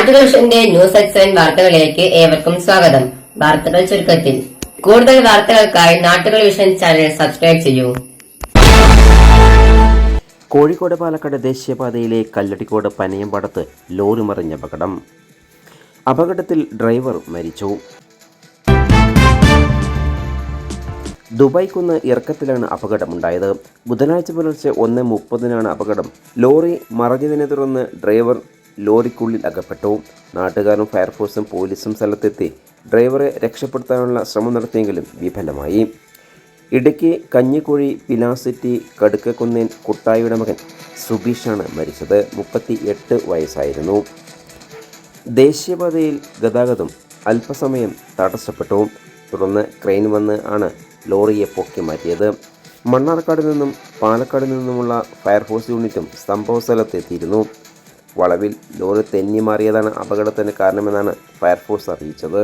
നാട്ടുവിഷന്റെ news എക്സലൻ വാർത്തകളിലേക്ക് ഏവർക്കും സ്വാഗതം. വാർത്തകൾ ചുരുക്കത്തിൽ. കൂടുതൽ വാർത്തകൾക്കായി നാട്ടുകൾ വിഷൻ ചാനൽ സബ്സ്ക്രൈബ് ചെയ്യൂ. കോഴിക്കോട് പാലക്കാട് ദേശീയപാതയിലെ കല്ലടിക്കോട് പനയമ്പാടത്ത് ലോറി മറിഞ്ഞ അപകടം. അപകടത്തിൽ ഡ്രൈവർ മരിച്ചു. ദുബായ് കുന്ന് ഇറക്കത്തിലാണ് അപകടമുണ്ടായത്. ബുധനാഴ്ച പുലർച്ചെ 1:30 അപകടം. ലോറി മറിഞ്ഞതിനെ തുടർന്ന് ഡ്രൈവർ ലോറിക്കുള്ളിൽ അകപ്പെട്ടു. നാട്ടുകാരും ഫയർഫോഴ്സും പോലീസും സ്ഥലത്തെത്തി ഡ്രൈവറെ രക്ഷപ്പെടുത്താനുള്ള ശ്രമം നടത്തിയെങ്കിലും വിഫലമായി. ഇടുക്കി കഞ്ഞിക്കുഴി പിലാസിറ്റി കടുക്കക്കുന്നേൻ കുട്ടായിയുടെ മകൻ സുബീഷാണ് മരിച്ചത്. 38 വയസ്സായിരുന്നു. ദേശീയപാതയിൽ ഗതാഗതം അല്പസമയം തടസ്സപ്പെട്ടു. തുടർന്ന് ക്രെയിൻ വന്ന് ആണ് ലോറിയെ പൊക്കി മാറ്റിയത്. മണ്ണാർക്കാട് നിന്നും പാലക്കാട് നിന്നുമുള്ള ഫയർഫോഴ്സ് യൂണിറ്റും സംഭവ സ്ഥലത്തെത്തിയിരുന്നു. വളവിൽ ലോറി തെന്നി മാറിയതാണ് അപകടത്തിന് കാരണമെന്നാണ് ഫയർഫോഴ്സ് അറിയിച്ചത്.